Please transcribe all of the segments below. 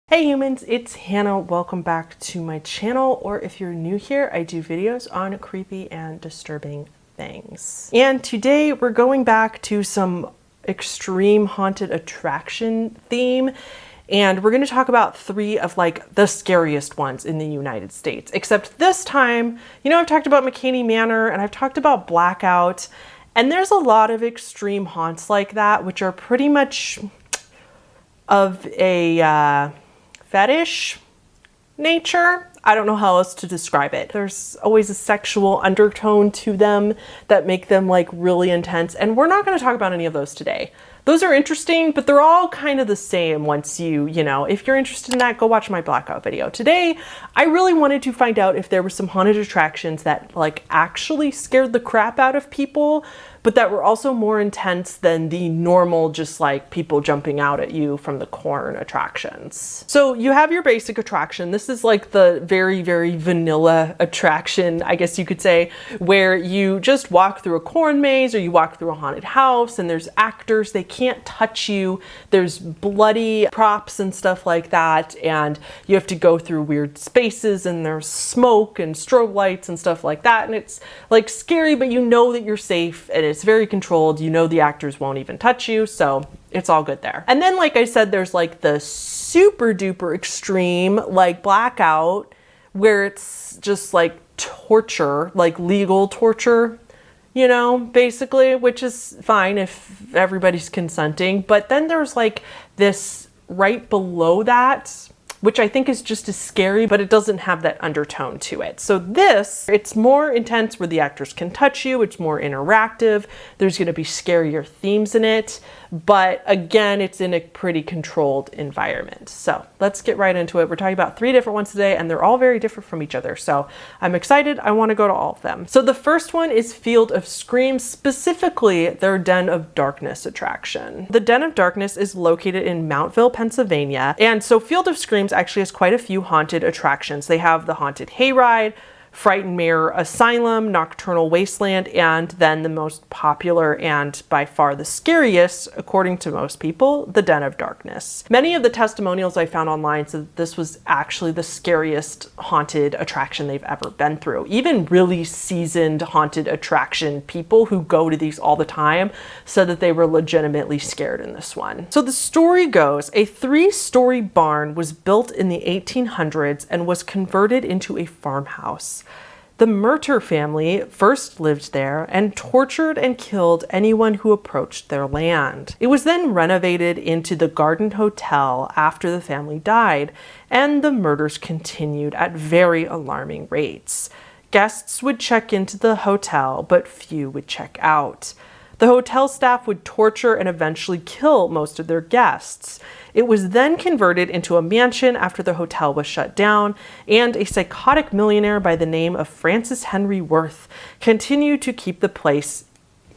Hey humans, it's Hannah. Welcome back to my channel, or if you're new here, I do videos on creepy and disturbing things. And today we're going back to some extreme haunted attraction theme, and we're going to talk about three of like the scariest ones in the United States. Except this time, you know, I've talked about McKinney Manor and I've talked about Blackout, and there's a lot of extreme haunts like that, which are pretty much of a fetish nature. I don't know how else to describe it. There's always a sexual undertone to them that make them like really intense, and we're not going to talk about any of those today. Those are interesting, but they're all kind of the same once you know, if you're interested in that, go watch my Blackout video. Today, I really wanted to find out if there were some haunted attractions that like actually scared the crap out of people, but that were also more intense than the normal, just like people jumping out at you from the corn attractions. So you have your basic attraction. This is like the very, very vanilla attraction, I guess you could say, where you just walk through a corn maze or you walk through a haunted house and there's actors, they can't touch you. There's bloody props and stuff like that. And you have to go through weird spaces and there's smoke and strobe lights and stuff like that. And it's like scary, but you know that you're safe and it's very controlled. You know the actors won't even touch you, so it's all good there. And then, like I said, there's like the super duper extreme, like Blackout, where it's just like torture, like legal torture, you know, basically, which is fine if everybody's consenting. But then there's like this right below that, which I think is just as scary, but it doesn't have that undertone to it. So this, it's more intense where the actors can touch you, it's more interactive, there's gonna be scarier themes in it, but again, it's in a pretty controlled environment. So let's get right into it. We're talking about three different ones today, and they're all very different from each other. So I'm excited, I wanna go to all of them. So the first one is Field of Screams, specifically their Den of Darkness attraction. The Den of Darkness is located in Mountville, Pennsylvania, and so Field of Screams actually has quite a few haunted attractions. They have the Haunted Hayride, Frightened Mirror Asylum, Nocturnal Wasteland, and then the most popular and by far the scariest, according to most people, the Den of Darkness. Many of the testimonials I found online said that this was actually the scariest haunted attraction they've ever been through. Even really seasoned haunted attraction people who go to these all the time said that they were legitimately scared in this one. So the story goes, a 3-story barn was built in the 1800s and was converted into a farmhouse. The rture family first lived there and tortured and killed anyone who approached their land. It was then renovated into the Garden Hotel after the family died, and the murders continued at very alarming rates. Guests would check into the hotel, but few would check out. The hotel staff would torture and eventually kill most of their guests. It was then converted into a mansion after the hotel was shut down, and a psychotic millionaire by the name of Francis Henry Worth continued to keep the place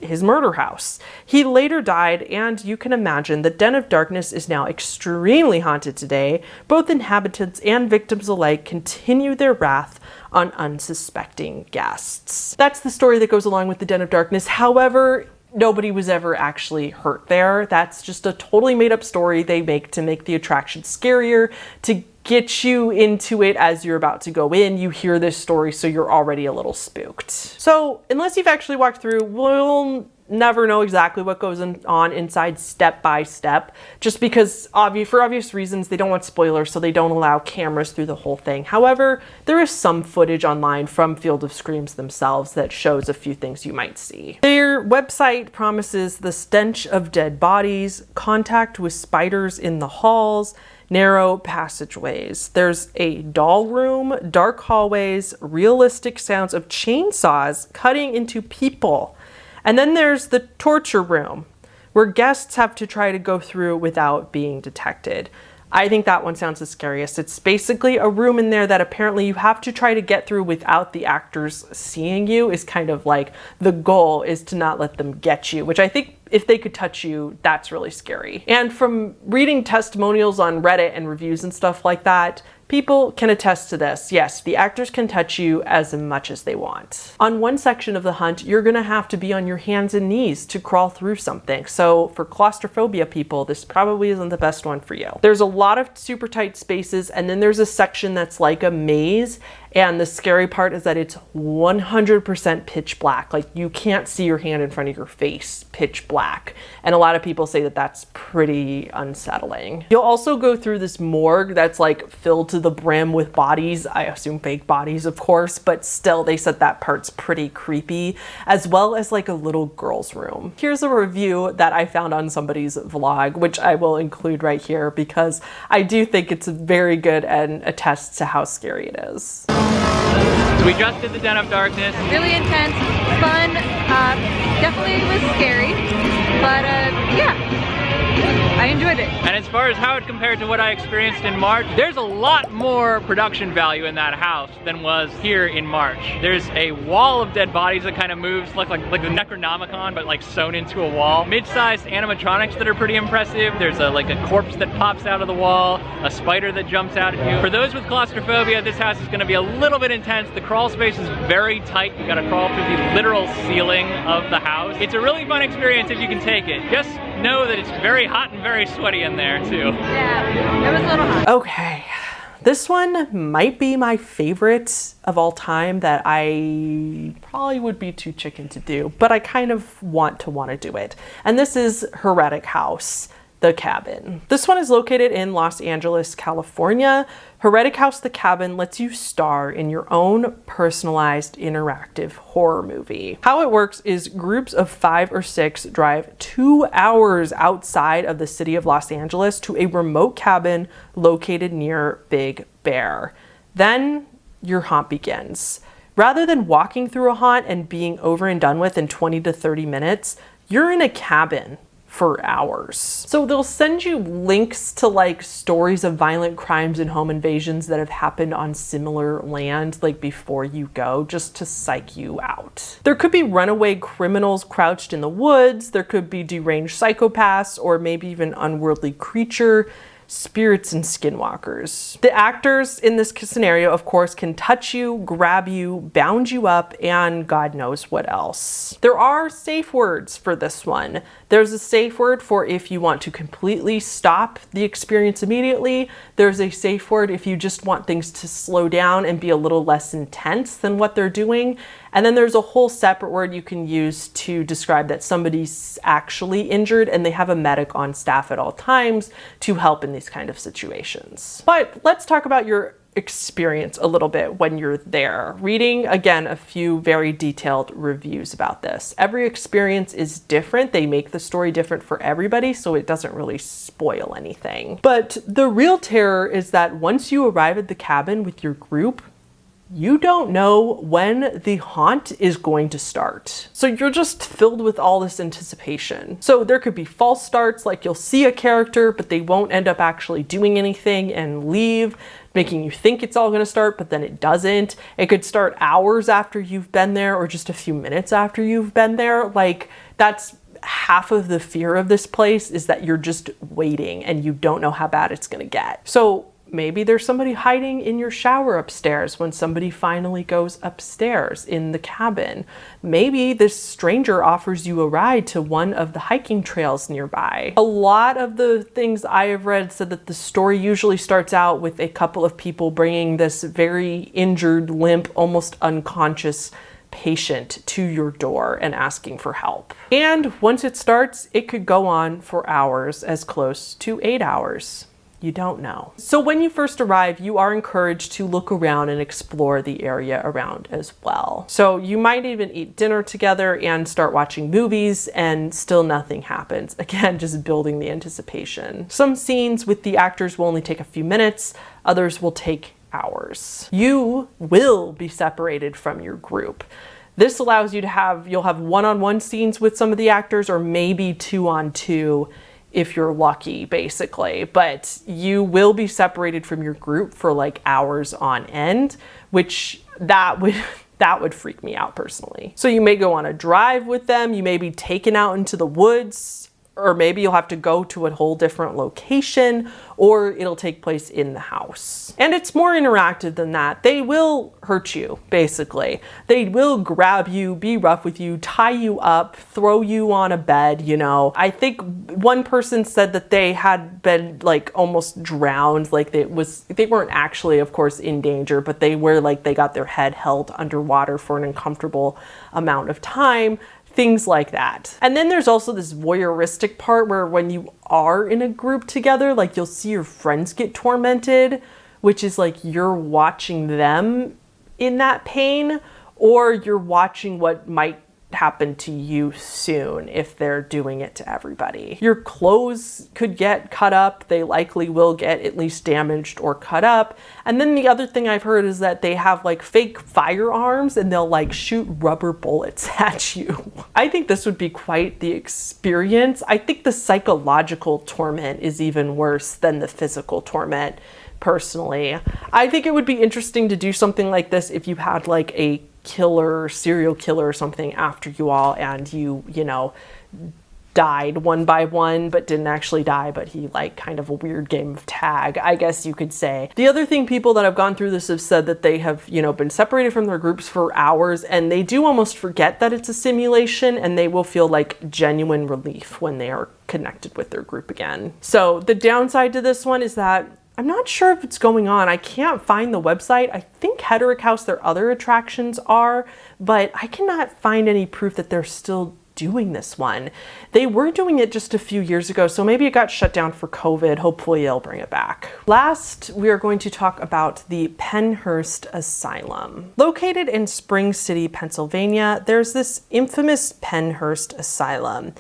his murder house. He later died, and you can imagine the Den of Darkness is now extremely haunted today. Both inhabitants and victims alike continue their wrath on unsuspecting guests. That's the story that goes along with the Den of Darkness. However, nobody was ever actually hurt there. That's just a totally made up story they make to make the attraction scarier, to get you into it as you're about to go in. You hear this story, so you're already a little spooked. So unless you've actually walked through, we'll never know exactly what goes on inside step by step, just because for obvious reasons they don't want spoilers, so they don't allow cameras through the whole thing. However, there is some footage online from Field of Screams themselves that shows a few things you might see. Their website promises the stench of dead bodies, contact with spiders in the halls, narrow passageways. There's a doll room, dark hallways, realistic sounds of chainsaws cutting into people. And then there's the torture room, where guests have to try to go through without being detected. I think that one sounds the scariest. It's basically a room in there that apparently you have to try to get through without the actors seeing you, is kind of like the goal, is to not let them get you, which I think if they could touch you, that's really scary. And from reading testimonials on Reddit and reviews and stuff like that, people can attest to this. Yes, the actors can touch you as much as they want. On one section of the hunt, you're gonna have to be on your hands and knees to crawl through something. So for claustrophobia people, this probably isn't the best one for you. There's a lot of super tight spaces, and then there's a section that's like a maze. And the scary part is that it's 100% pitch black. Like, you can't see your hand in front of your face, pitch black. And a lot of people say that that's pretty unsettling. You'll also go through this morgue that's like filled to the brim with bodies. I assume fake bodies, of course, but still they said that part's pretty creepy, as well as like a little girl's room. Here's a review that I found on somebody's vlog, which I will include right here because I do think it's very good and attests to how scary it is. So we just did the Den of Darkness. Really intense, fun, definitely was scary, but yeah. I enjoyed it. And as far as how it compared to what I experienced in March, there's a lot more production value in that house than was here in March. There's a wall of dead bodies that kind of moves like the Necronomicon, but like sewn into a wall. Mid-sized animatronics that are pretty impressive. There's like a corpse that pops out of the wall, a spider that jumps out at you. For those with claustrophobia, this house is going to be a little bit intense. The crawl space is very tight. You got to crawl through the literal ceiling of the house. It's a really fun experience if you can take it. Just know that it's very hot and very sweaty in there too. Yeah, it was a little hot. Okay, this one might be my favorite of all time that I probably would be too chicken to do, but I kind of want to do it. And this is Heretic House, The Cabin. This one is located in Los Angeles, California. Heretic House, The Cabin lets you star in your own personalized interactive horror movie. How it works is groups of 5 or 6 drive 2 hours outside of the city of Los Angeles to a remote cabin located near Big Bear. Then your haunt begins. Rather than walking through a haunt and being over and done with in 20 to 30 minutes, you're in a cabin for hours. So they'll send you links to like stories of violent crimes and home invasions that have happened on similar land like before you go, just to psych you out. There could be runaway criminals crouched in the woods, there could be deranged psychopaths, or maybe even unworldly creature, spirits, and skinwalkers. The actors in this scenario, of course, can touch you, grab you, bound you up, and God knows what else. There are safe words for this one. There's a safe word for if you want to completely stop the experience immediately. There's a safe word if you just want things to slow down and be a little less intense than what they're doing. And then there's a whole separate word you can use to describe that somebody's actually injured and they have a medic on staff at all times to help in these kind of situations. But let's talk about your experience a little bit when you're there. Reading, again, a few very detailed reviews about this. Every experience is different. They make the story different for everybody, so it doesn't really spoil anything. But the real terror is that once you arrive at the cabin with your group, you don't know when the haunt is going to start. So you're just filled with all this anticipation. So there could be false starts, like you'll see a character, but they won't end up actually doing anything and leave, making you think it's all gonna start, but then it doesn't. It could start hours after you've been there or just a few minutes after you've been there. Like, that's half of the fear of this place, is that you're just waiting and you don't know how bad it's gonna get. So maybe there's somebody hiding in your shower upstairs when somebody finally goes upstairs in the cabin. Maybe this stranger offers you a ride to one of the hiking trails nearby. A lot of the things I have read said that the story usually starts out with a couple of people bringing this very injured, limp, almost unconscious patient to your door and asking for help. And once it starts, it could go on for hours, as close to 8 hours. You don't know. So when you first arrive, you are encouraged to look around and explore the area around as well. So you might even eat dinner together and start watching movies, and still nothing happens. Again, just building the anticipation. Some scenes with the actors will only take a few minutes, others will take hours. You will be separated from your group. This allows you to you'll have one-on-one scenes with some of the actors, or maybe 2-on-2 if you're lucky, basically. But you will be separated from your group for like hours on end, which that That would freak me out personally. So you may go on a drive with them, you may be taken out into the woods, or maybe you'll have to go to a whole different location, or it'll take place in the house. And it's more interactive than that. They will hurt you, basically. They will grab you, be rough with you, tie you up, throw you on a bed, you know. I think one person said that they had been like almost drowned, like they weren't actually, of course, in danger, but they were like, they got their head held underwater for an uncomfortable amount of time. Things like that. And then there's also this voyeuristic part where when you are in a group together, like you'll see your friends get tormented, which is like you're watching them in that pain, or you're watching what might happen to you soon if they're doing it to everybody. Your clothes could get cut up. They likely will get at least damaged or cut up. And then the other thing I've heard is that they have like fake firearms and they'll like shoot rubber bullets at you. I think this would be quite the experience. I think the psychological torment is even worse than the physical torment. Personally, I think it would be interesting to do something like this if you had like a serial killer or something after you all, and you know, died one by one, but didn't actually die, but he like kind of a weird game of tag, I guess you could say. The other thing, people that have gone through this have said that they have, you know, been separated from their groups for hours, and they do almost forget that it's a simulation, and they will feel like genuine relief when they are connected with their group again. So the downside to this one is that I'm not sure if it's going on. I can't find the website. I think Hederick House, their other attractions are, but I cannot find any proof that they're still doing this one. They were doing it just a few years ago, so maybe it got shut down for COVID. Hopefully they'll bring it back. Last, we are going to talk about the Pennhurst Asylum. Located in Spring City, Pennsylvania, there's this infamous Pennhurst Asylum.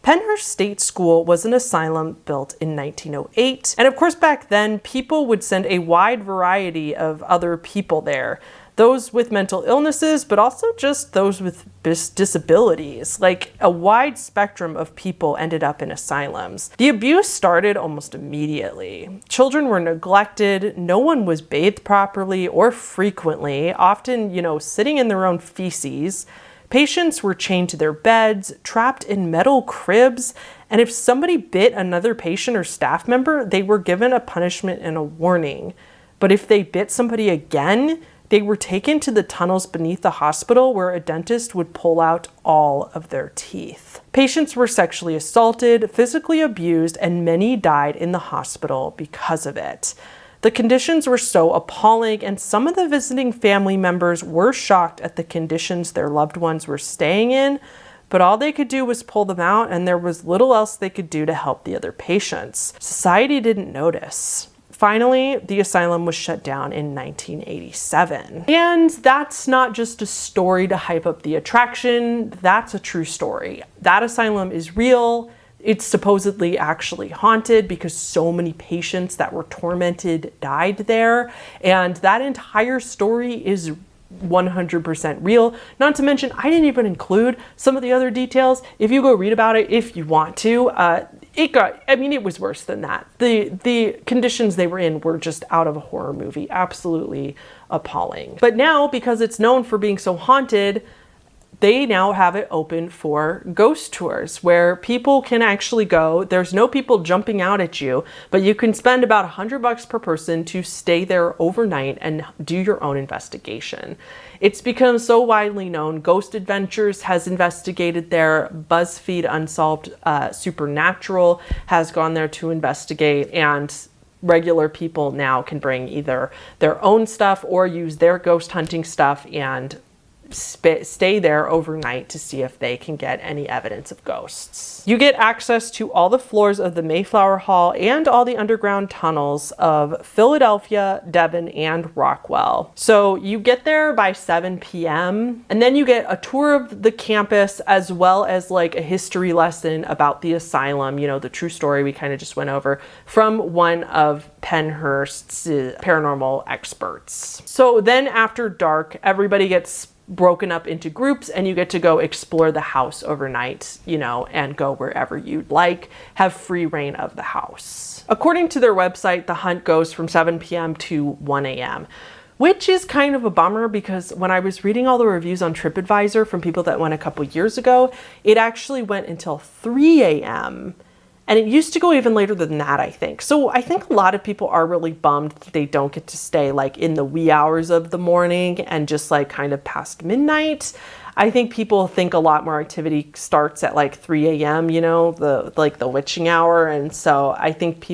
Pennhurst State School was an asylum built in 1908. And of course, back then, people would send a wide variety of other people there. Those with mental illnesses, but also just those with disabilities. Like a wide spectrum of people ended up in asylums. The abuse started almost immediately. Children were neglected. No one was bathed properly or frequently, often, you know, sitting in their own feces. Patients were chained to their beds, trapped in metal cribs, and if somebody bit another patient or staff member, they were given a punishment and a warning. But if they bit somebody again, they were taken to the tunnels beneath the hospital where a dentist would pull out all of their teeth. Patients were sexually assaulted, physically abused, and many died in the hospital because of it. The conditions were so appalling, and some of the visiting family members were shocked at the conditions their loved ones were staying in, but all they could do was pull them out, and there was little else they could do to help the other patients. Society didn't notice. Finally, the asylum was shut down in 1987. And that's not just a story to hype up the attraction, that's a true story. That asylum is real. It's supposedly actually haunted because so many patients that were tormented died there. And that entire story is 100% real. Not to mention, I didn't even include some of the other details. If you go read about it, if you want to, it was worse than that. The conditions they were in were just out of a horror movie, absolutely appalling. But now, because it's known for being so haunted, they now have it open for ghost tours where people can actually go. There's no people jumping out at you, but you can spend about $100 per person to stay there overnight and do your own investigation. It's become so widely known. Ghost Adventures has investigated there. BuzzFeed Unsolved Supernatural has gone there to investigate, and regular people now can bring either their own stuff or use their ghost hunting stuff and stay there overnight to see if they can get any evidence of ghosts. You get access to all the floors of the Mayflower Hall and all the underground tunnels of Philadelphia, Devon, and Rockwell. So you get there by 7 p.m. and then you get a tour of the campus as well as like a history lesson about the asylum, you know, the true story we kind of just went over, from one of Pennhurst's paranormal experts. So then after dark, everybody gets broken up into groups and you get to go explore the house overnight, you know, and go wherever you'd like, have free reign of the house. According to their website, the hunt goes from 7 p.m. to 1 a.m. which is kind of a bummer because when I was reading all the reviews on TripAdvisor from people that went a couple years ago, it actually went until 3 a.m. And it used to go even later than that, I think. So I think a lot of people are really bummed that they don't get to stay like in the wee hours of the morning and just like kind of past midnight. I think people think a lot more activity starts at like 3 a.m., you know, the witching hour. And so I think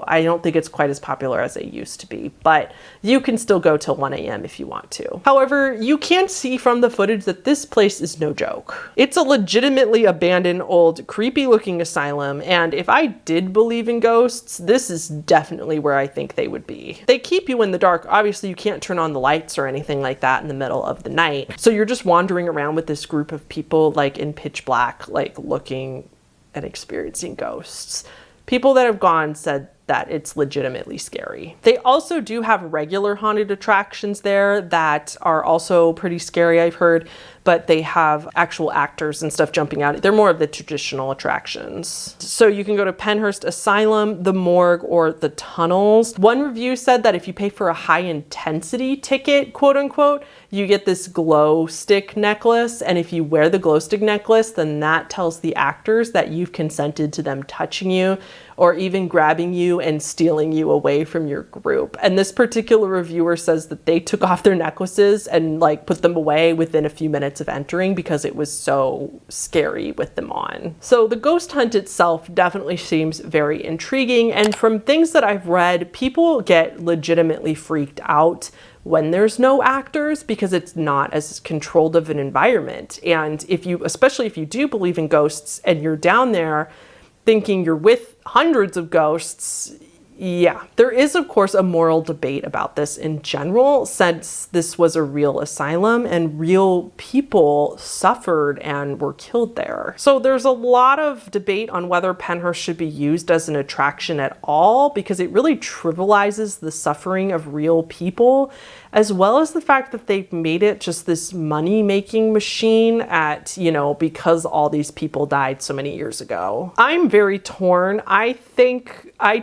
I don't think it's quite as popular as it used to be, but you can still go till 1 a.m. if you want to. However, you can see from the footage that this place is no joke. It's a legitimately abandoned, old, creepy looking asylum. And if I did believe in ghosts, this is definitely where I think they would be. They keep you in the dark. Obviously, you can't turn on the lights or anything like that in the middle of the night. So you're just wandering around with this group of people like in pitch black, like looking and experiencing ghosts. People that have gone said that it's legitimately scary. They also do have regular haunted attractions there that are also pretty scary, I've heard, but they have actual actors and stuff jumping out. They're more of the traditional attractions. So you can go to Penhurst Asylum, the morgue, or the tunnels. One review said that if you pay for a high intensity ticket, quote unquote, you get this glow stick necklace. And if you wear the glow stick necklace, then that tells the actors that you've consented to them touching you or even grabbing you and stealing you away from your group. And this particular reviewer says that they took off their necklaces and like put them away within a few minutes of entering because it was so scary with them on. So the ghost hunt itself definitely seems very intriguing. And from things that I've read, people get legitimately freaked out when there's no actors because it's not as controlled of an environment. And especially if you do believe in ghosts and you're down there thinking you're with hundreds of ghosts, yeah. There is, of course, a moral debate about this in general, since this was a real asylum and real people suffered and were killed there. So there's a lot of debate on whether Penhurst should be used as an attraction at all, because it really trivializes the suffering of real people, as well as the fact that they've made it just this money-making machine because all these people died so many years ago. I'm very torn. I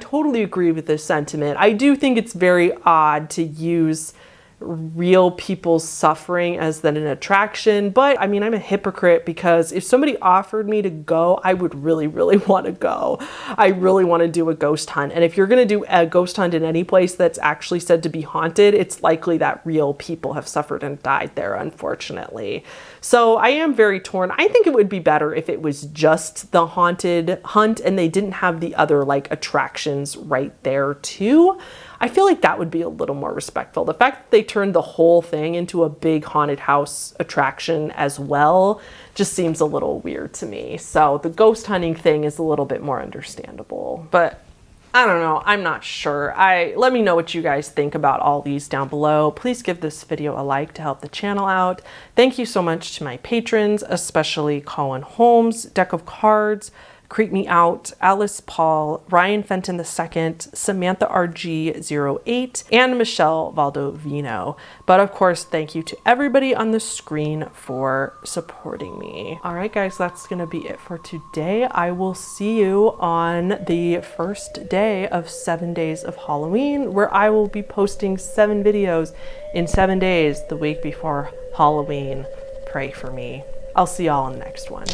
totally agree with this sentiment. I do think it's very odd to use real people's suffering as then an attraction, but I mean, I'm a hypocrite because if somebody offered me to go, I would really, really want to go. I really want to do a ghost hunt. And if you're going to do a ghost hunt in any place that's actually said to be haunted, it's likely that real people have suffered and died there, unfortunately. So I am very torn. I think it would be better if it was just the haunted hunt and they didn't have the other like attractions right there too. I feel like that would be a little more respectful. The fact that they turned the whole thing into a big haunted house attraction as well just seems a little weird to me. So the ghost hunting thing is a little bit more understandable, but I don't know. I'm not sure. Let me know what you guys think about all these down below. Please give this video a like to help the channel out. Thank you so much to my patrons, especially Colin Holmes, Deck of Cards, Creep Me Out, Alice Paul, Ryan Fenton II, Samantha RG08, and Michelle Valdovino. But of course, thank you to everybody on the screen for supporting me. All right, guys, that's gonna be it for today. I will see you on the first day of 7 days of Halloween, where I will be posting 7 videos in 7 days, the week before Halloween. Pray for me. I'll see y'all in the next one.